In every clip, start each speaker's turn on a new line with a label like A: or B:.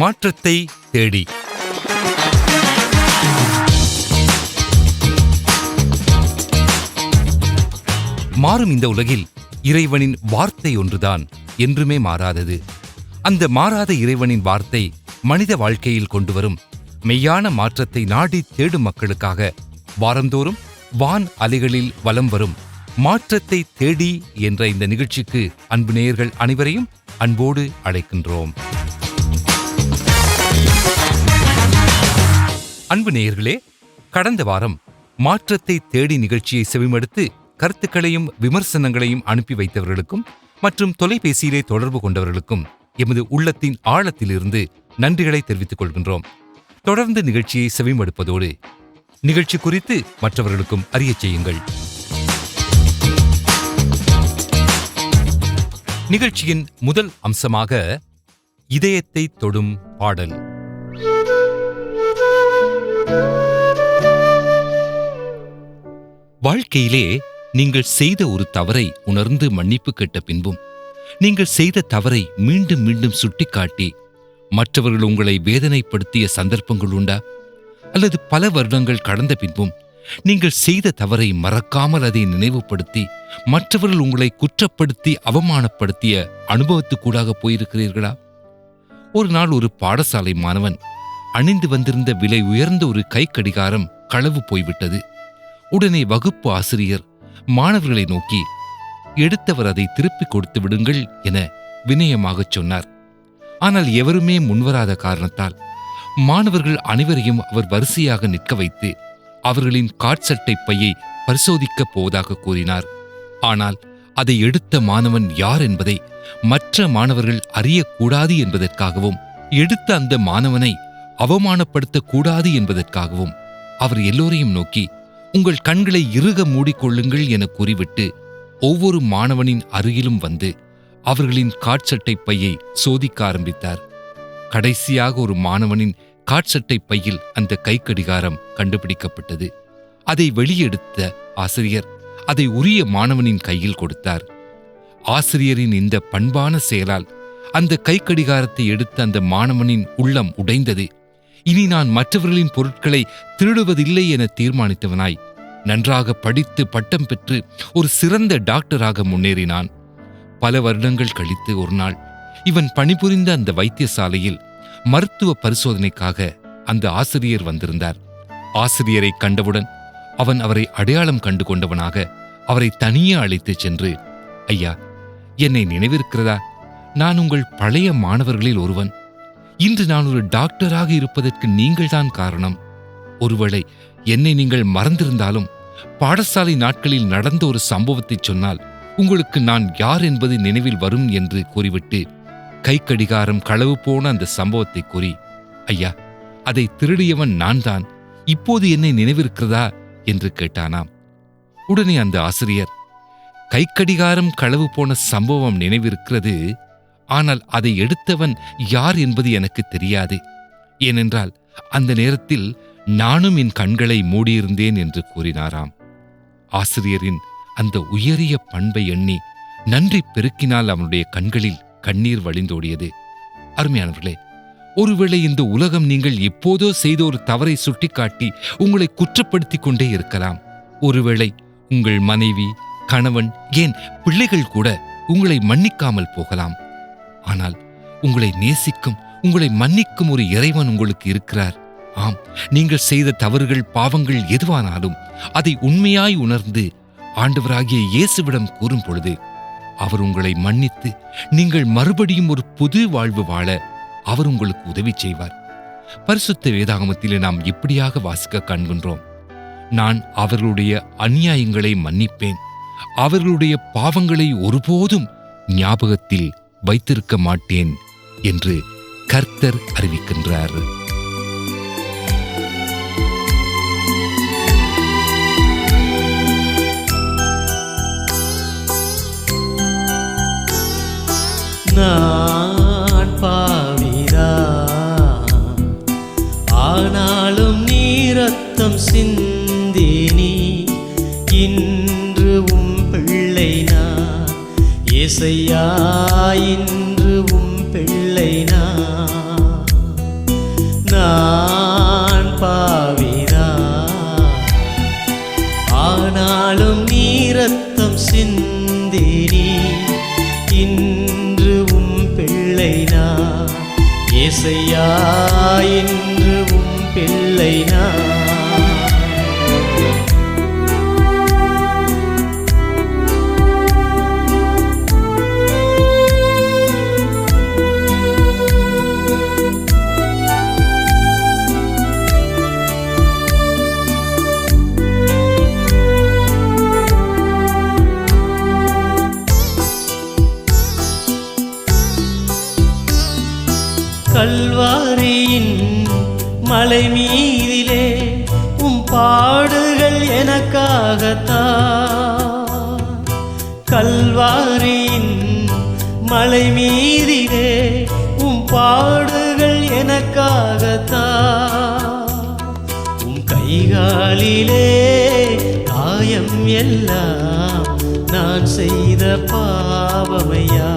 A: மாற்றத்தை தேடி. மாறும் இந்த உலகில் இறைவனின் வார்த்தை ஒன்றுதான் என்றுமே மாறாதது. அந்த மாறாத இறைவனின் வார்த்தை மனித வாழ்க்கையில் கொண்டு வரும் மெய்யான மாற்றத்தை நாடி தேடும் மக்களுக்காக வாரந்தோறும் வான் அலைகளில் வலம் வரும் மாற்றத்தை தேடி என்ற இந்த நிகழ்ச்சிக்கு அன்பு நேயர்கள் அனைவரையும் அன்போடு அழைக்கின்றோம். அன்பு நேயர்களே, கடந்த வாரம் மாற்றத்தை தேடி நிகழ்ச்சியை செவிமடுத்து கருத்துக்களையும் விமர்சனங்களையும் அனுப்பி வைத்தவர்களுக்கும் மற்றும் தொலைபேசியிலே தொடர்பு கொண்டவர்களுக்கும் எமது உள்ளத்தின் ஆழத்திலிருந்து நன்றிகளை தெரிவித்துக் கொள்கின்றோம். தொடர்ந்து நிகழ்ச்சியை செவிமடுப்பதோடு நிகழ்ச்சி குறித்து மற்றவர்களுக்கும் அறியச் செய்யுங்கள். நிகழ்ச்சியின் முதல் அம்சமாக இதயத்தை தொடும் பாடல். வாழ்க்கையிலே நீங்கள் செய்த ஒரு தவறை உணர்ந்து மன்னிப்பு கேட்ட பின்பும் நீங்கள் செய்த தவறை மீண்டும் மீண்டும் சுட்டிக்காட்டி மற்றவர்கள் உங்களை வேதனைப்படுத்திய சந்தர்ப்பங்கள் உண்டா? அல்லது பல வருடங்கள் கடந்த பின்பும் நீங்கள் செய்த தவறை மறக்காமல் அதை நினைவுபடுத்தி மற்றவர்கள் உங்களை குற்றப்படுத்தி அவமானப்படுத்திய அனுபவத்துக்கூடாக போயிருக்கிறீர்களா? ஒரு நாள் ஒரு பாடசாலை மாணவன் அணிந்து வந்திருந்த விலை உயர்ந்த ஒரு கைக்கடிகாரம் களவு போய்விட்டது. உடனே வகுப்பு ஆசிரியர் மாணவர்களை நோக்கி, எடுத்தவர் அதை திருப்பிக் கொடுத்து விடுங்கள் என வினயமாகச் சொன்னார். ஆனால் எவருமே முன்வராத காரணத்தால் மாணவர்கள் அனைவரையும் அவர் வரிசையாக நிற்க வைத்து அவர்களின் காற்சட்டை பையை பரிசோதிக்கப் போவதாக கூறினார். ஆனால் அதை எடுத்த மாணவன் யார் என்பதை மற்ற மாணவர்கள் அறியக்கூடாது என்பதற்காகவும் எடுத்த அந்த மாணவனை அவமானப்படுத்தக்கூடாது என்பதற்காகவும் அவர் எல்லோரையும் நோக்கி, உங்கள் கண்களை இறுக மூடிக்கொள்ளுங்கள் என கூறிவிட்டு ஒவ்வொரு மாணவனின் அருகிலும் வந்து அவர்களின் காற்சட்டை பையை சோதிக்க ஆரம்பித்தார். கடைசியாக ஒரு மாணவனின் காற்சட்டை பையில் அந்த கைக்கடிகாரம் கண்டுபிடிக்கப்பட்டது. அதை வெளியெடுத்த ஆசிரியர் அதை உரிய மாணவனின் கையில் கொடுத்தார். ஆசிரியரின் இந்த பண்பான செயலால் அந்த கைக்கடிகாரத்தை எடுத்த அந்த மாணவனின் உள்ளம் உடைந்தது. இனி நான் மற்றவர்களின் பொருட்களை திருடுவதில்லை என தீர்மானித்தவனாய் நன்றாக படித்து பட்டம் பெற்று ஒரு சிறந்த டாக்டராக முன்னேறினான். பல வருடங்கள் கழித்து ஒரு நாள் இவன் பணிபுரிந்த அந்த வைத்தியசாலையில் மருத்துவ பரிசோதனைக்காக அந்த ஆசிரியர் வந்திருந்தார். ஆசிரியரை கண்டவுடன் அவன் அவரை அடையாளம் கண்டு கொண்டவனாக அவரை தனியே அழைத்துச் சென்று, ஐயா, என்னை நினைவிருக்கிறதா? நான் உங்கள் பழைய மாணவர்களில் ஒருவன். இன்று நான் ஒரு டாக்டராக இருப்பதற்கு நீங்கள்தான் காரணம். ஒருவேளை என்னை நீங்கள் மறந்திருந்தாலும் பாடசாலை நாட்களில் நடந்த ஒரு சம்பவத்தை சொன்னால் உங்களுக்கு நான் யார் என்பது நினைவில் வரும் என்று கூறிவிட்டு கைக்கடிகாரம் களவு போன அந்த சம்பவத்தை கூறி, ஐயா, அதை திருடியவன் நான் தான், இப்போது என்னை நினைவிருக்கிறதா என்று கேட்டானாம். உடனே அந்த ஆசிரியர், கைக்கடிகாரம் களவு போன சம்பவம் நினைவிருக்கிறது, ஆனால் அதை எடுத்தவன் யார் என்பது எனக்கு தெரியாது. ஏனென்றால் அந்த நேரத்தில் நானும் என் கண்களை மூடியிருந்தேன் என்று கூறினாராம். ஆசிரியரின் அந்த உயரிய பண்பை எண்ணி நன்றி பெருக்கினால் அவனுடைய கண்களில் கண்ணீர் வழிந்தோடியது. அருமையானவர்களே, ஒருவேளை இந்த உலகம் நீங்கள் எப்போதோ செய்த ஒரு தவறை சுட்டிக்காட்டி உங்களை குற்றப்படுத்திக் கொண்டே இருக்கலாம். ஒருவேளை உங்கள் மனைவி, கணவன், ஏன் பிள்ளைகள் கூட உங்களை மன்னிக்காமல் போகலாம். ஆனால் உங்களை நேசிக்கும், உங்களை மன்னிக்கும் ஒரு இறைவன் உங்களுக்கு இருக்கிறார். ஆம், நீங்கள் செய்த தவறுகள், பாவங்கள் எதுவானாலும் அதை உண்மையாய் உணர்ந்து ஆண்டவராகிய இயேசுவிடம் கூறும் பொழுது அவர் உங்களை மன்னித்து நீங்கள் மறுபடியும் ஒரு புது வாழ்வு வாழ அவர் உங்களுக்கு உதவி செய்வார். பரிசுத்த வேதாகமத்திலே நாம் இப்படியாக வாசிக்க காண்கின்றோம், நான் அவர்களுடைய அநியாயங்களை மன்னிப்பேன், அவர்களுடைய பாவங்களை ஒருபோதும் ஞாபகத்தில் வைத்திருக்க மாட்டேன் என்று கர்த்தர் அறிவிக்கின்றார்.
B: நான் பாவிதா, ஆனாலும் நீ ரத்தம் சிந்தினி, இன்று உம் பிள்ளை நான் ஏசையா, இன்று உம் பிள்ளை நான். ஆனாலும் நீ இரத்தம் சிந்தி நீ இன்று உம் பிள்ளை நான். ஏசையா, இன்று உம் பிள்ளை நான். கல்வாரியின் மலை மீதிலே உம் பாடுகள் எனக்காகத்தான். கல்வாரியின் மலை மீதிலே உம் பாடுகள் எனக்காகத்தான். உம் கைகாலிலே காயம் எல்லாம் நான் செய்த பாவமையா.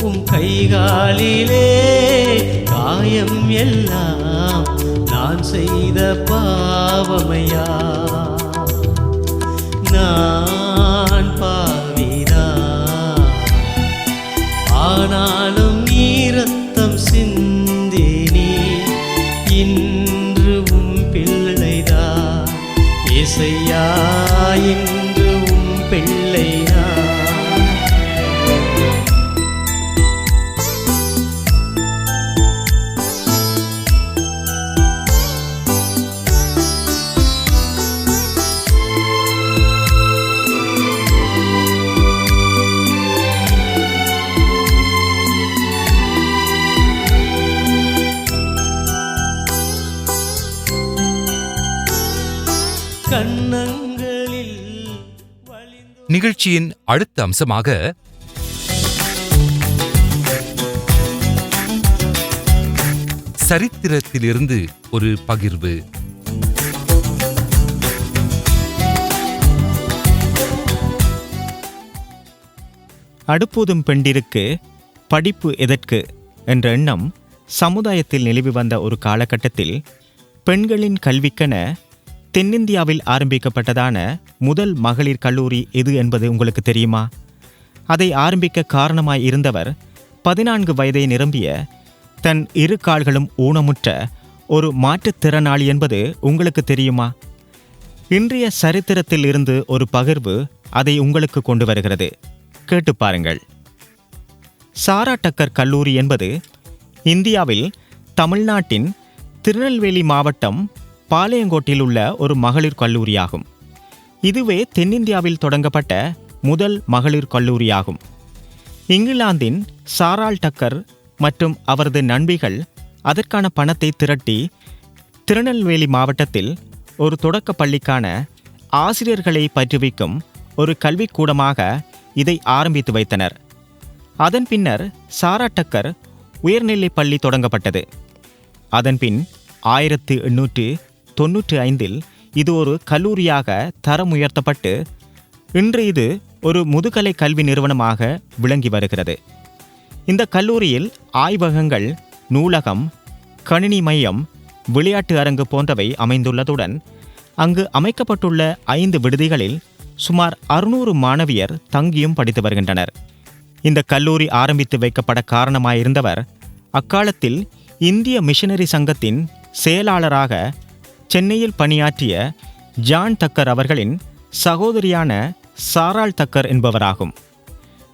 B: உம் கைகாலிலே காயம் எல்லாம் நான் செய்த பாவமையா. நான் பாவிதான், ஆனாலும் நீ இரத்தம் சிந்தி நீ இன்று உம் பிள்ளைதான். ஏசையா, இன்று உம் பிள்ளைதான்.
A: நிகழ்ச்சியின் அடுத்த அம்சமாக சரித்திரத்திலிருந்து ஒரு பகிர்வு.
C: அடுப்பூதும் பெண்டிருக்கு படிப்பு எதற்கு என்ற எண்ணம் சமுதாயத்தில் நிலவி வந்த ஒரு காலகட்டத்தில் பெண்களின் கல்விக்கென தென்னிந்தியாவில் ஆரம்பிக்கப்பட்டதான முதல் மகளிர் கல்லூரி எது என்பது உங்களுக்கு தெரியுமா? அதை ஆரம்பிக்க காரணமாய் இருந்தவர் 14 வயதை நிரம்பிய தன் இரு கால்களும் ஊனமுற்ற ஒரு மாற்றுத்திறனாளி என்பது உங்களுக்கு தெரியுமா? இன்றைய சரித்திரத்தில் இருந்து ஒரு பகிர்வு அதை உங்களுக்கு கொண்டு வருகிறது. கேட்டு பாருங்கள். சாரா டக்கர் கல்லூரி என்பது இந்தியாவில் தமிழ்நாட்டின் திருநெல்வேலி மாவட்டம் பாளையங்கோட்டில் உள்ள ஒரு மகளிர் கல்லூரியாகும். இதுவே தென்னிந்தியாவில் தொடங்கப்பட்ட முதல் மகளிர் கல்லூரியாகும். இங்கிலாந்தின் சாராள் டக்கர் மற்றும் அவரது நண்பிகள் அதற்கான பணத்தை திரட்டி திருநெல்வேலி மாவட்டத்தில் ஒரு தொடக்க பள்ளிக்கான ஆசிரியர்களை பயிற்றுவிக்கும் ஒரு கல்விக்கூடமாக இதை ஆரம்பித்து வைத்தனர். அதன் பின்னர் சாரா டக்கர் உயர்நிலைப் பள்ளி தொடங்கப்பட்டது. அதன்பின் 1895 இது ஒரு கல்லூரியாக தரம் உயர்த்தப்பட்டு இன்று இது ஒரு முதுகலை கல்வி நிறுவனமாக விளங்கி வருகிறது. இந்த கல்லூரியில் ஆய்வகங்கள், நூலகம், கணினி மையம், விளையாட்டு அரங்கு போன்றவை அமைந்துள்ளதுடன் அங்கு அமைக்கப்பட்டுள்ள 5 விடுதிகளில் சுமார் 600 மாணவியர் தங்கியும் படித்து வருகின்றனர். இந்த கல்லூரி ஆரம்பித்து வைக்கப்பட காரணமாயிருந்தவர் அக்காலத்தில் இந்திய மிஷனரி சங்கத்தின் செயலாளராக சென்னையில் பணியாற்றிய ஜான் தக்கர் அவர்களின் சகோதரியான சாராள் தக்கர் என்பவராகும்.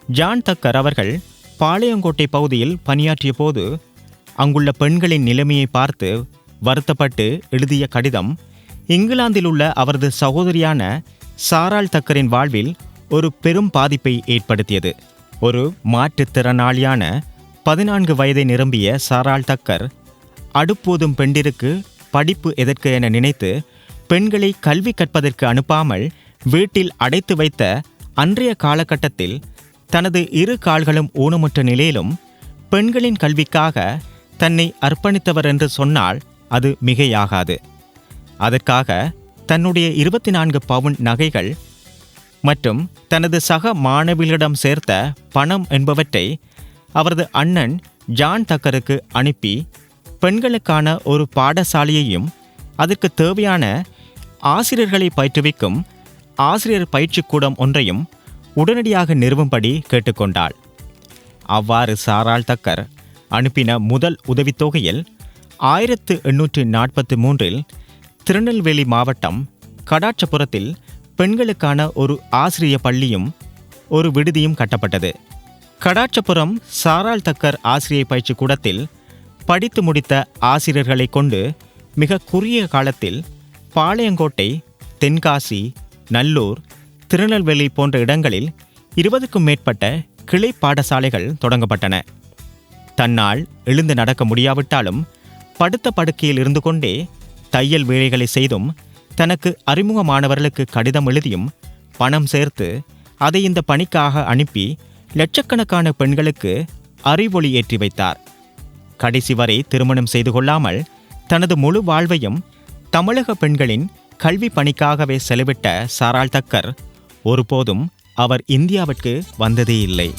C: ஜான் தக்கர் அவர்கள் பாளையங்கோட்டை பகுதியில் பணியாற்றிய போது அங்குள்ள பெண்களின் நிலைமையை பார்த்து வருத்தப்பட்டு எழுதிய கடிதம் இங்கிலாந்தில் உள்ள அவரது சகோதரியான சாராள் தக்கரின் வாழ்வில் ஒரு பெரும் பாதிப்பை ஏற்படுத்தியது. ஒரு மாற்றுத்திறனாளியான 14 வயதை நிரம்பிய சாராள் தக்கர் அடுப்போதும் பெண்டிருக்கு படிப்பு எதற்கு என நினைத்து பெண்களை கல்வி கற்பதற்கு அனுப்பாமல் வீட்டில் அடைத்து வைத்த அன்றைய காலகட்டத்தில் தனது இரு கால்களும் ஊனமுற்ற நிலையிலும் பெண்களின் கல்விக்காக தன்னை அர்ப்பணித்தவர் என்று சொன்னால் அது மிகையாகாது. அதற்காக தன்னுடைய 24 பவுன் நகைகள் மற்றும் தனது சக மாணவிகளிடம் சேர்த்த பணம் என்பவற்றை அவரது அண்ணன் ஜான் தக்கருக்கு அனுப்பி பெண்களுக்கான ஒரு பாடசாலையையும் அதற்கு தேவையான ஆசிரியர்களை பயிற்றுவிக்கும் ஆசிரியர் பயிற்சிக்கூடம் ஒன்றையும் உடனடியாக நிறுவும்படி கேட்டுக்கொண்டாள். அவ்வாறு சாராள் தக்கர் அனுப்பின முதல் உதவித்தொகையில் 1843 திருநெல்வேலி மாவட்டம் கடாட்சபுரத்தில் பெண்களுக்கான ஒரு ஆசிரிய பள்ளியும் ஒரு விடுதியும் கட்டப்பட்டது. கடாட்சபுரம் சாராள் தக்கர் ஆசிரிய பயிற்சி கூடத்தில் படித்து முடித்த ஆசிரியர்களை கொண்டு மிக குறுகிய காலத்தில் பாளையங்கோட்டை, தென்காசி, நல்லூர், திருநெல்வேலி போன்ற இடங்களில் 20க்கும் மேற்பட்ட கிளை பாடசாலைகள் தொடங்கப்பட்டன. தன்னால் எழுந்து நடக்க முடியாவிட்டாலும் படுத்த படுக்கையில் இருந்து கொண்டே தையல் வேலைகளை செய்தும் தனக்கு அறிமுகமானவர்களுக்கு கடிதம் எழுதியும் பணம் சேர்த்து அதை இந்த பணிக்காக அனுப்பி லட்சக்கணக்கான பெண்களுக்கு அறிவொளி ஏற்றி வைத்தார். கடைசி வரை திருமணம் செய்து கொள்ளாமல் தனது முழு வாழ்வையும் தமிழக பெண்களின் கல்வி பணிக்காகவே செலவிட்ட சாராள் தக்கர் ஒருபோதும் அவர் இந்தியாவிற்கு வந்ததே இல்லை.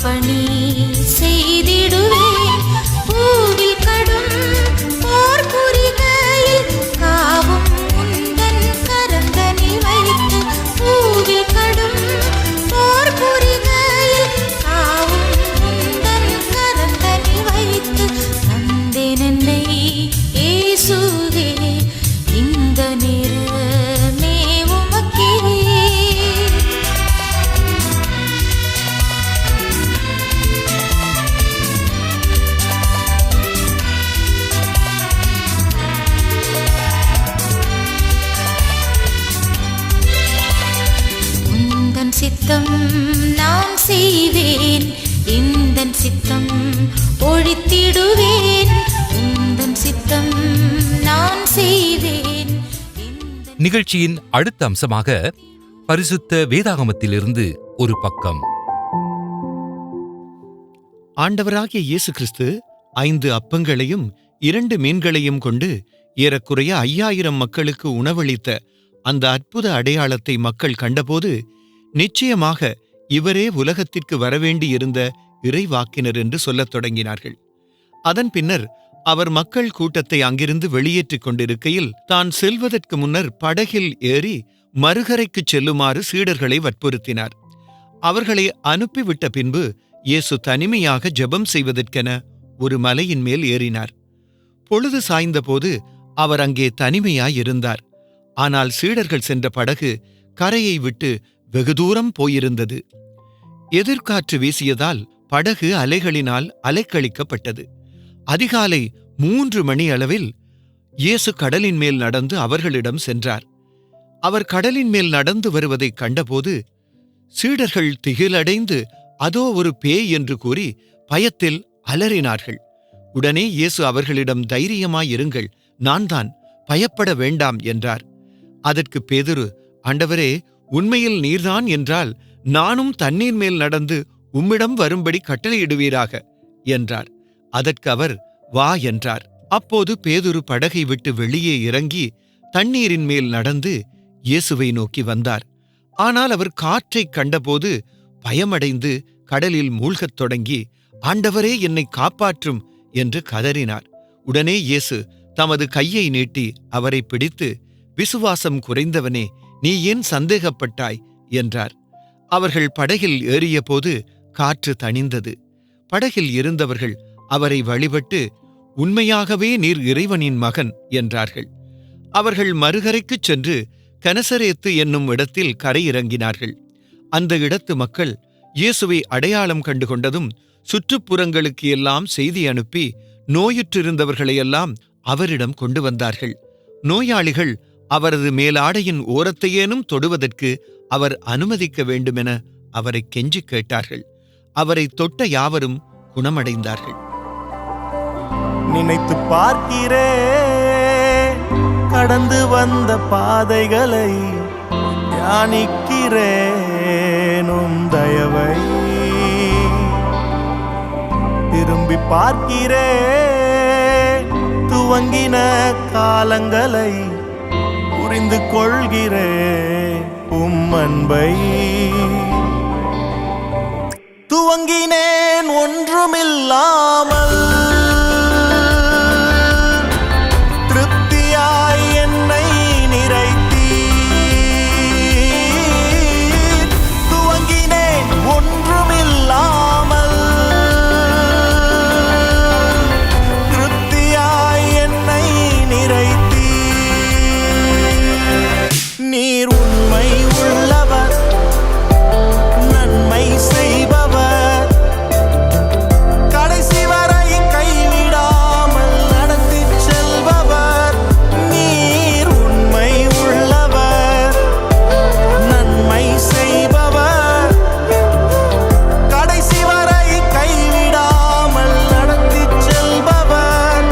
D: பணி செய்திடுவேன். பூவில் கடும் போர் புரிகையில் காவும் உந்தன் கரந்தனில் வைத்து, பூவில் கடும் போர் புரிகையில் காவும் உந்தன் கரந்தனில் வைத்து தந்தேன் என்னை இயேசுவே இந்த நேரமே உமக்கே. சித்தம் நான் செய்வேன், இந்தன் சித்தம் ஒழித்திடுவேன். உந்தன் சித்தம் நான் செய்வேன்.
A: நிகழ்ச்சியின் அடுத்த அம்சமாக பரிசுத்த வேதாகமத்திலிருந்து ஒரு பக்கம்.
E: ஆண்டவராகிய இயேசு கிறிஸ்து 5 அப்பங்களையும் 2 மீன்களையும் கொண்டு ஏறக்குறைய 5000 மக்களுக்கு உணவளித்த அந்த அற்புத அடையாளத்தை மக்கள் கண்டபோது, நிச்சயமாக இவரே உலகத்திற்கு வரவேண்டியிருந்த இறைவாக்கினர் என்று சொல்லத் தொடங்கினார்கள். அதன் பின்னர் அவர் மக்கள் கூட்டத்தை அங்கிருந்து வெளியேற்றிக் கொண்டிருக்கையில், தான் செல்வதற்கு முன்னர் படகில் ஏறி மறுகரைக்குச் செல்லுமாறு சீடர்களை வற்புறுத்தினார். அவர்களை அனுப்பிவிட்ட பின்பு இயேசு தனிமையாக ஜெபம் செய்வதற்கென ஒரு மலையின் மேல் ஏறினார். பொழுது சாய்ந்தபோது அவர் அங்கே தனிமையாயிருந்தார். ஆனால் சீடர்கள் சென்ற படகு கரையை விட்டு வெகு தூரம் போயிருந்தது. எதிர்காற்று வீசியதால் படகு அலைகளினால் அலைக்கழிக்கப்பட்டது. அதிகாலை 3 மணி அளவில் இயேசு கடலின் மேல் நடந்து அவர்களிடம் சென்றார். அவர் கடலின் மேல் நடந்து வருவதைக் கண்டபோது சீடர்கள் திகிலடைந்து அதோ ஒரு பேய் என்று கூறி பயத்தில் அலறினார்கள். உடனே இயேசு அவர்களிடம், தைரியமாயிருங்கள், நான்தான், பயப்பட வேண்டாம் என்றார். அதற்கு பேதுரு, ஆண்டவரே, உண்மையில் நீர்தான் என்றால் நானும் தண்ணீர் மேல் நடந்து உம்மிடம் வரும்படி கட்டளையிடுவீராக என்றார். அதற்கு அவர், வா என்றார். அப்போது பேதுரு படகை விட்டு வெளியே இறங்கி தண்ணீரின் மேல் நடந்து இயேசுவை நோக்கி வந்தார். ஆனால் அவர் காற்றைக் கண்டபோது பயமடைந்து கடலில் மூழ்கத் தொடங்கி, ஆண்டவரே, என்னை காப்பாற்றும் என்று கதறினார். உடனே இயேசு தமது கையை நீட்டி அவரை பிடித்து, விசுவாசம் குறைந்தவனே, நீ ஏன் சந்தேகப்பட்டாய் என்றார். அவர்கள் படகில் ஏறியபோது காற்று தணிந்தது. படகில் இருந்தவர்கள் அவரை வழிபட்டு, உண்மையாகவே நீர் இறைவனின் மகன் என்றார்கள். அவர்கள் மறுகரைக்குச் சென்று கனசரேத்து என்னும் இடத்தில் கரையிறங்கினார்கள். அந்த இடத்து மக்கள் இயேசுவை அடையாளம் கண்டுகொண்டதும் சுற்றுப்புறங்களுக்கு எல்லாம் செய்தி அனுப்பி நோயுற்றிருந்தவர்களையெல்லாம் அவரிடம் கொண்டு வந்தார்கள். நோயாளிகள் அவரது மேலாடையின் ஓரத்தையேனும் தொடுவதற்கு அவர் அனுமதிக்க வேண்டுமென அவரை கெஞ்சிக் கேட்டார்கள். அவரை தொட்ட யாவரும் குணமடைந்தார்கள்.
B: நினைத்து பார்க்கிறேன் கடந்து வந்த பாதைகளை, தியானிக்கிறேனும் தயவை. திரும்பி பார்க்கிறேன் துவங்கின காலங்களை, புரிந்து கொள்கிறேன் உம் அன்பை. துவங்கினேன் ஒன்றுமில்லாமல், திருப்தியாய் என்னை நிறைத்தீர். துவங்கினேன் ஒன்றுமில்லாமல், திருப்தியாய் என்னை நிறைத்தீர். நீர் உண்மை உள்ளவர், நன்மை செய்பவர், கடைசி வரை கைவிடாமல் நடத்திச் செல்பவர். நீர் உண்மை உள்ளவர், நன்மை செய்பவர், கடைசி வரை கைவிடாமல் நடத்திச் செல்பவர்.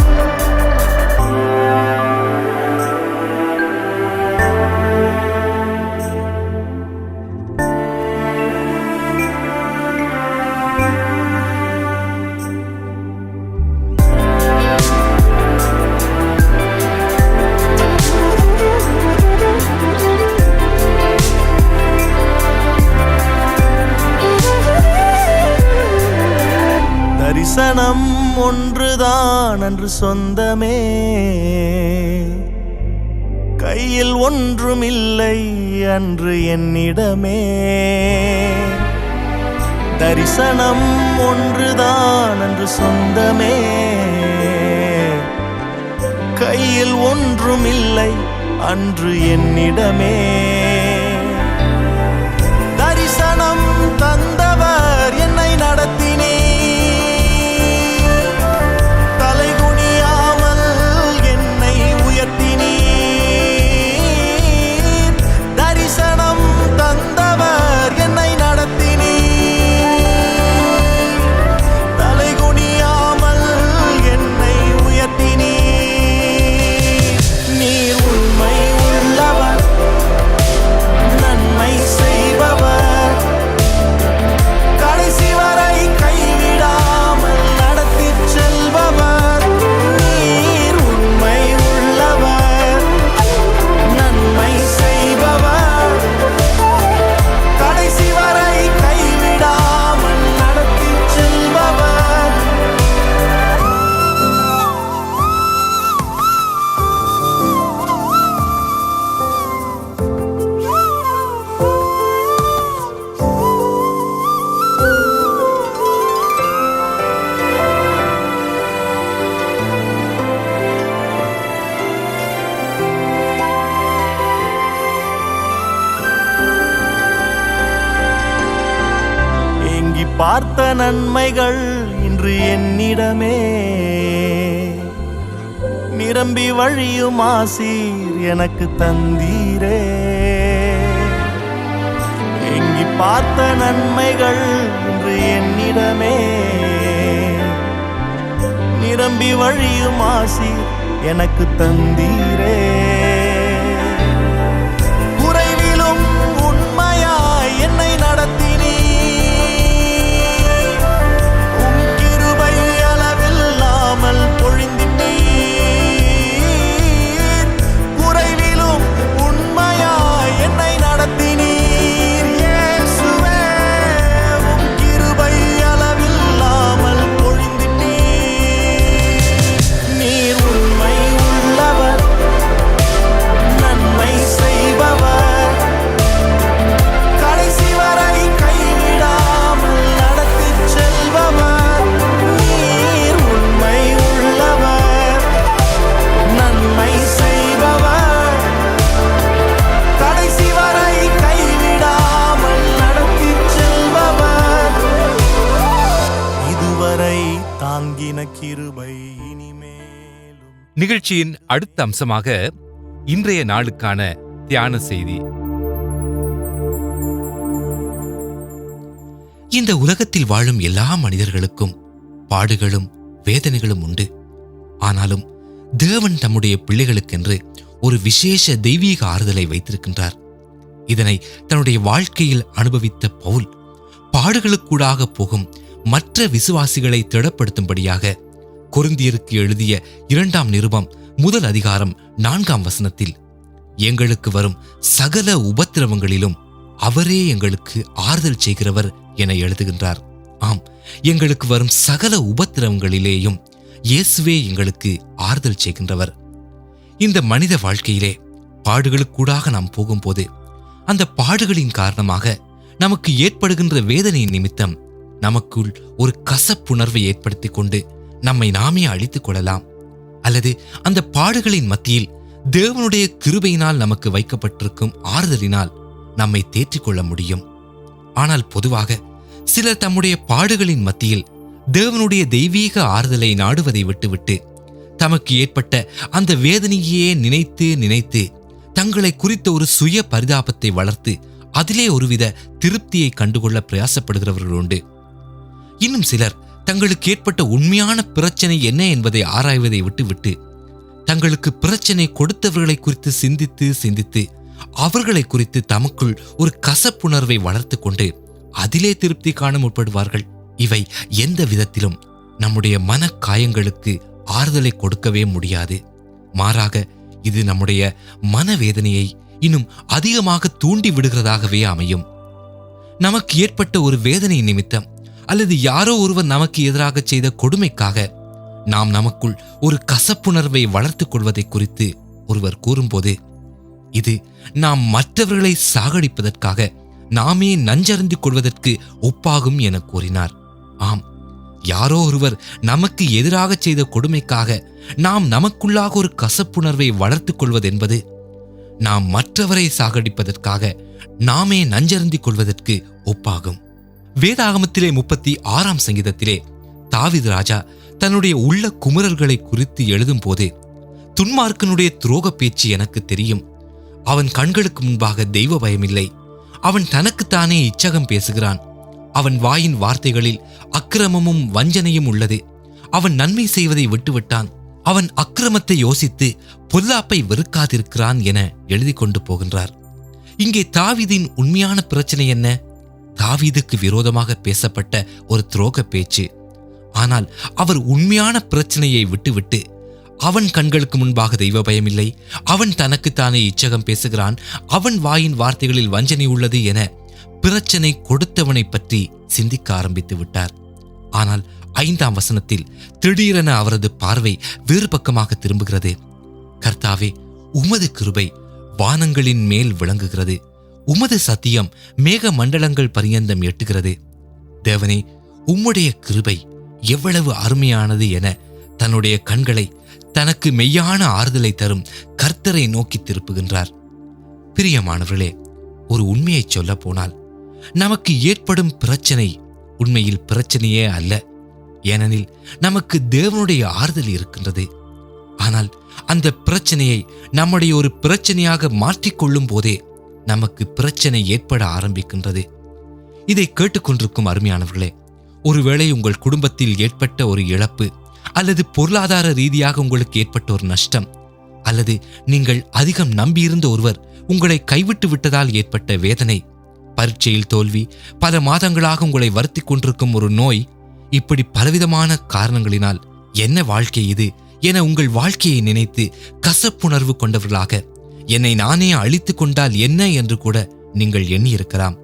B: தரிசனம் ஒன்றுதான் அன்று சொந்தமே, கையில் ஒன்றுமில்லை அன்று என்னிடமே. தரிசனம் ஒன்றுதான் அன்று சொந்தமே, கையில் ஒன்றுமில்லை அன்று என்னிடமே. தரிசனம் தந்தவர் என்னை நடத்தினீர், தலைகுனியாமல் என்னை உயர்த்தினீர். தரிசனம் தந்தவர் என்னை நடத்தினீர், தலைகுனியாமல் என்னை உயர்த்தினீர். நீர் உண்மை உள்ளவர், நன்மை செய்பவர், கடைசி வரை கைவிடாமல் நடத்திச் செல்பவர். நீர் உண்மை உள்ளவர், நன்மை செய்பவர், கடைசி வரை கைவிடாமல் நடத்திச் செல்பவர். ஏங்கி பார்த்த நன்மைகள் இன்று என்னிடமே, நிரம்பி வழியும் ஆசீர் எனக்கு தந்தீரே. ஏங்கி பார்த்த நன்மைகள் இன்று என்னிடமே, நிரம்பி வழியும் ஆசீர் எனக்கு தந்தீரே. குறைவிலும் உண்மையாய் என்னை நடத்தினீர், உம் கிருபை அளவில்லாமல் பொழிந்திட்டீர். குறைவிலும் உண்மையாய் என்னை நடத்தினீர். இயேசுவே, உம் கிருபை அளவில்லாமல் பொழிந்திட்டீர். நீர்
A: நிகழ்ச்சியின் அடுத்த அம்சமாக இன்றைய நாளுக்கான தியான செய்தி.
F: இந்த உலகத்தில் வாழும் எல்லா மனிதர்களுக்கும் பாடுகளும் வேதனைகளும் உண்டு. ஆனாலும் தேவன் தம்முடைய பிள்ளைகளுக்கென்று ஒரு விசேஷ தெய்வீக ஆறுதலை வைத்திருக்கின்றார். இதனை தன்னுடைய வாழ்க்கையில் அனுபவித்த பவுல் பாடுகளுக்கூடாக போகும் மற்ற விசுவாசிகளை திடப்படுத்தும்படியாக கொரிந்தியருக்கு எழுதிய 2ஆம் நிருபம் 1 அதிகாரம் 4ஆம் வசனத்தில், எங்களுக்கு வரும் சகல உபத்திரவங்களிலும் அவரே எங்களுக்கு ஆறுதல் செய்கிறவர் என எழுதுகின்றார். ஆம், எங்களுக்கு வரும் சகல உபத்திரவங்களிலேயும் இயேசுவே எங்களுக்கு ஆறுதல் செய்கின்றவர். இந்த மனித வாழ்க்கையிலே பாடுகளுக்கூடாக நாம் போகும்போது அந்த பாடுகளின் காரணமாக நமக்கு ஏற்படுகின்ற வேதனையின் நிமித்தம் நமக்குள் ஒரு கசப்புணர்வை ஏற்படுத்தி கொண்டு நம்மை நாமே அழித்துக் கொள்ளலாம். அல்லது அந்த பாடுகளின் மத்தியில் தேவனுடைய கிருபையினால் நமக்கு வைக்கப்பட்டிருக்கும் ஆறுதலினால் நம்மை தேற்றிக் கொள்ள முடியும். ஆனால் பொதுவாக சிலர் தம்முடைய பாடுகளின் மத்தியில் தேவனுடைய தெய்வீக ஆறுதலை நாடுவதை விட்டுவிட்டு தமக்கு ஏற்பட்ட அந்த வேதனையே நினைத்து நினைத்து தங்களை குறித்த ஒரு சுய பரிதாபத்தை வளர்த்து அதிலே ஒருவித திருப்தியை கண்டுகொள்ள பிரயாசப்படுகிறவர்கள் உண்டு. இன்னும் சிலர் தங்களுக்கு ஏற்பட்ட உண்மையான பிரச்சனை என்ன என்பதை ஆராய்வதை விட்டுவிட்டு தங்களுக்கு பிரச்சனை கொடுத்தவர்களை குறித்து சிந்தித்து சிந்தித்து அவர்களை குறித்து தமக்குள் ஒரு கசப்புணர்வை வளர்த்து கொண்டு அதிலே திருப்தி காண முற்படுவார்கள். இவை எந்த விதத்திலும் நம்முடைய மன காயங்களுக்கு ஆறுதலை கொடுக்கவே முடியாது. மாறாக இது நம்முடைய மனவேதனையை இன்னும் அதிகமாக தூண்டி விடுகிறதாகவே அமையும். நமக்கு ஏற்பட்ட ஒரு வேதனை நிமித்தம் அல்லது யாரோ ஒருவர் நமக்கு எதிராக செய்த கொடுமைக்காக நாம் நமக்குள் ஒரு கசப்புணர்வை வளர்த்துக் கொள்வதை குறித்து ஒருவர் கூறும்போது, இது நாம் மற்றவர்களை சாகடிப்பதற்காக நாமே நஞ்சறிந்து கொள்வதற்கு ஒப்பாகும் என கூறினார். ஆம், யாரோ ஒருவர் நமக்கு எதிராக செய்த கொடுமைக்காக நாம் நமக்குள்ளாக ஒரு கசப்புணர்வை வளர்த்துக் கொள்வதென்பது நாம் மற்றவரை சாகடிப்பதற்காக நாமே நஞ்சருந்திக் கொள்வதற்கு ஒப்பாகும். வேதாகமத்திலே 36ஆம் சங்கீதத்திலே தாவீது ராஜா தன்னுடைய உள்ள குமுறல்களை குறித்து எழுதும் போது, துன்மார்க்கனுடைய துரோக பேச்சு எனக்கு தெரியும். அவன் கண்களுக்கு முன்பாக தெய்வ பயமில்லை. அவன் தனக்குத்தானே இச்சகம் பேசுகிறான். அவன் வாயின் வார்த்தைகளில் அக்கிரமமும் வஞ்சனையும் உள்ளது. அவன் நன்மை செய்வதை விட்டுவிட்டான். அவன் அக்கிரமத்தை யோசித்து பொல்லாப்பை வெறுக்காதிருக்கிறான் என எழுதி கொண்டு போகின்றார். இங்கே தாவீதின் உண்மையான பிரச்சனை என்ன? தாவீதுக்கு விரோதமாக பேசப்பட்ட ஒரு துரோக பேச்சு. ஆனால் அவர் உண்மையான பிரச்சனையை விட்டுவிட்டு அவன் கண்களுக்கு முன்பாக தெய்வ பயமில்லை, அவன் தனக்குத்தானே இச்சகம் பேசுகிறான், அவன் வாயின் வார்த்தைகளில் வஞ்சனை உள்ளது என பிரச்சனை கொடுத்தவனை பற்றி சிந்திக்க ஆரம்பித்து விட்டார். ஆனால் 5ஆம் வசனத்தில் திடீரென அவரது பார்வை வேறு பக்கமாக திரும்புகிறது. கர்த்தாவே, உமது கிருபை வானங்களின் மேல் விளங்குகிறது, உமது சத்தியம் மேக மண்டலங்கள் பரியந்தம் எட்டுகிறது. தேவனே, உம்முடைய கிருபை எவ்வளவு அருமையானது என தன்னுடைய கண்களை தனக்கு மெய்யான ஆறுதலை தரும் கர்த்தரை நோக்கி திருப்புகின்றார். பிரியமானவர்களே, ஒரு உண்மையை சொல்ல போனால் நமக்கு ஏற்படும் பிரச்சனை உண்மையில் பிரச்சனையே அல்ல. ஏனெனில் நமக்கு தேவனுடைய ஆறுதல் இருக்கின்றது. ஆனால் அந்த பிரச்சனையை நம்முடைய ஒரு பிரச்சனையாக மாற்றிக்கொள்ளும் போதே நமக்கு பிரச்சனை ஏற்பட ஆரம்பிக்கின்றது. இதை கேட்டுக்கொண்டிருக்கும் அருமையானவர்களே, ஒருவேளை உங்கள் குடும்பத்தில் ஏற்பட்ட ஒரு இழப்பு, அல்லது பொருளாதார ரீதியாக உங்களுக்கு ஏற்பட்ட ஒரு நஷ்டம், அல்லது நீங்கள் அதிகம் நம்பியிருந்த ஒருவர் உங்களை கைவிட்டு விட்டதால் ஏற்பட்ட வேதனை, பரீட்சையில் தோல்வி, பல மாதங்களாக உங்களை வருத்தி கொண்டிருக்கும் ஒரு நோய், இப்படி பலவிதமான காரணங்களினால் என்ன வாழ்க்கை இது என உங்கள் வாழ்க்கையை நினைத்து கசப்புணர்வு கொண்டவர்களாக என்னை நானே அழித்துக் கொண்டால் என்ன என்று கூட நீங்கள் எண்ணியிருக்கலாம்.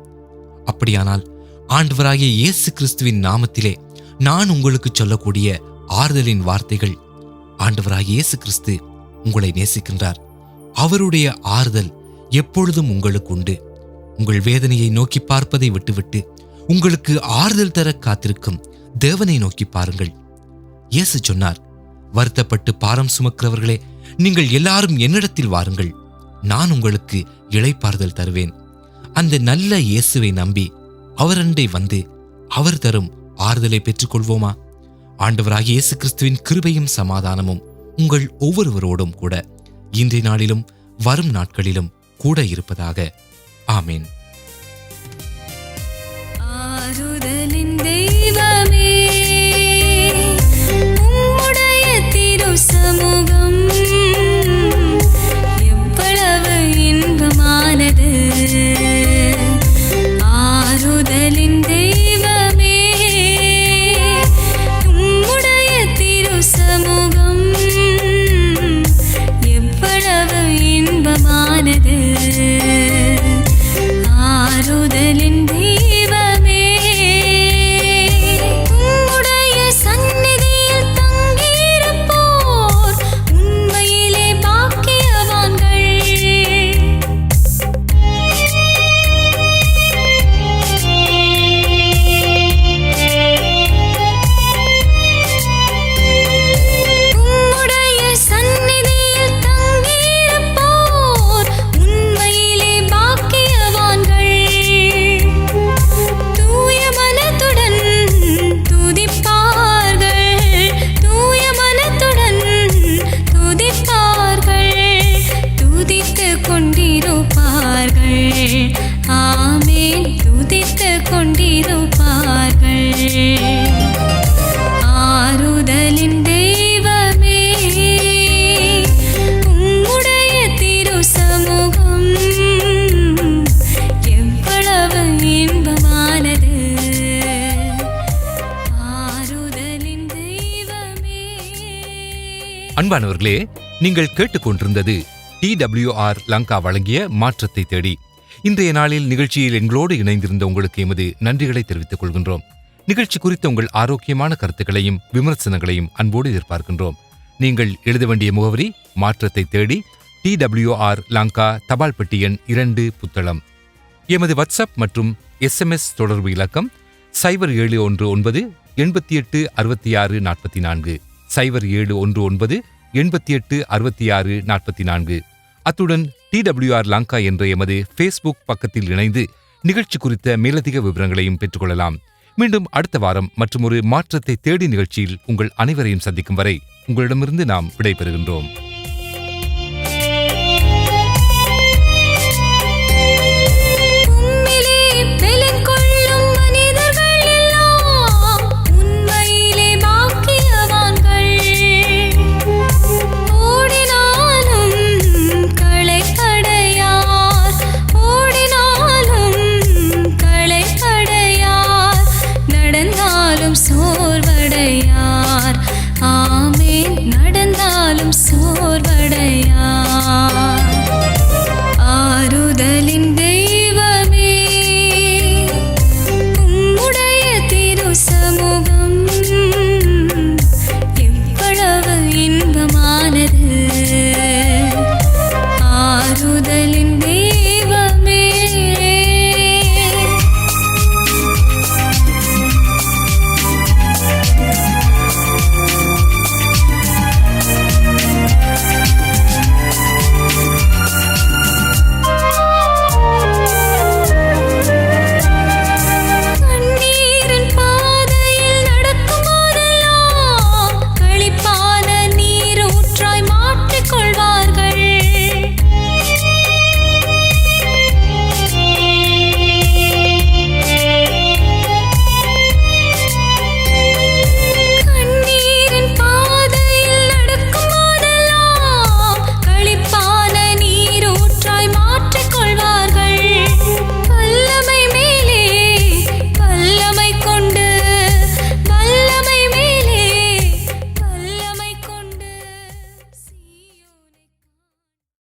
F: அப்படியானால் ஆண்டவராகிய இயேசு கிறிஸ்துவின் நாமத்திலே நான் உங்களுக்கு சொல்லக்கூடிய ஆறுதலின் வார்த்தைகள், ஆண்டவராகிய இயேசு கிறிஸ்து உங்களை நேசிக்கின்றார். அவருடைய ஆறுதல் எப்பொழுதும் உங்களுக்கு உண்டு. உங்கள் வேதனையை நோக்கி பார்ப்பதை விட்டுவிட்டு உங்களுக்கு ஆறுதல் தர காத்திருக்கும் தேவனை நோக்கி பாருங்கள். இயேசு சொன்னார், வருத்தப்பட்டு பாரம் சுமக்கிறவர்களே, நீங்கள் எல்லாரும் என்னிடத்தில் வாருங்கள், நான் உங்களுக்கு இளைப்பாறுதல் தருவேன். அந்த நல்ல இயேசுவை நம்பி அவரண்டை வந்து அவர் தரும் ஆறுதலை பெற்றுக்கொள்வோமா? ஆண்டவராகிய இயேசு கிறிஸ்துவின் கிருபையும் சமாதானமும் உங்கள் ஒவ்வொருவரோடும் கூட இன்றைய நாளிலும் வரும் நாட்களிலும் கூட இருப்பதாக. ஆமேன்.
G: ஆறுதலின் தெய்வமே, உம்முடைய திரு சமூகம் எவ்வளவு இன்பமானது. ஆறுதலின் தெய்வமே, உம்முடைய திரு சமூகம் எவ்வளவு இன்பமானது. ஆறுதலின் தெய்வமே, உம்முடைய சந்நிதியில் தங்கியிருப்போர் உண்மையிலே பாக்கியவான்கள். உம்முடைய சந்நிதியில் தங்கியிருப்போர் உண்மையிலே பாக்கியவான்கள். தூய மனத்துடன் துதிப்பார்கள், தூய மனத்துடன் துதிப்பார்கள், துதித்துக் கொண்டிருப்பார்கள். ஆமென், துதித்துக் கொண்டிருப்பார்கள். ஆறுதலின் தெய்வமே, உம்முடைய திரு சமூகம் எவ்வளவு இன்பமானது. ஆறுதலின் தெய்வமே.
A: அன்பானவர்களே, நீங்கள் கேட்டுக்கொண்டிருந்தது TWR லங்கா வழங்கிய மாற்றத்தை தேடி. இன்றைய நாளில் நிகழ்ச்சியில் எங்களோடு இணைந்திருந்த உங்களுக்கு எமது நன்றிகளை தெரிவித்துக் கொள்கின்றோம். நிகழ்ச்சி குறித்த உங்கள் ஆரோக்கியமான கருத்துக்களையும் விமர்சனங்களையும் அன்போடு எதிர்பார்க்கின்றோம். நீங்கள் எழுத வேண்டிய முகவரி மாற்றத்தை தேடி, TWR லங்கா, தபால் பெட்டி எண் 2, புத்தளம். எமது வாட்ஸ்அப் மற்றும் SMS தொடர்பு இலக்கம் 0719 88 66 44, 0719 88 66 44. அத்துடன் TWR லங்கா என்ற எமது ஃபேஸ்புக் பக்கத்தில் இணைந்து நிகழ்ச்சி குறித்த மேலதிக விவரங்களையும் பெற்றுக்கொள்ளலாம். மீண்டும் அடுத்த வாரம் மற்றும் ஒரு மாற்றத்தை தேடி நிகழ்ச்சியில் உங்கள் அனைவரையும் சந்திக்கும் வரை உங்களிடமிருந்து நாம் விடைபெறுகின்றோம்.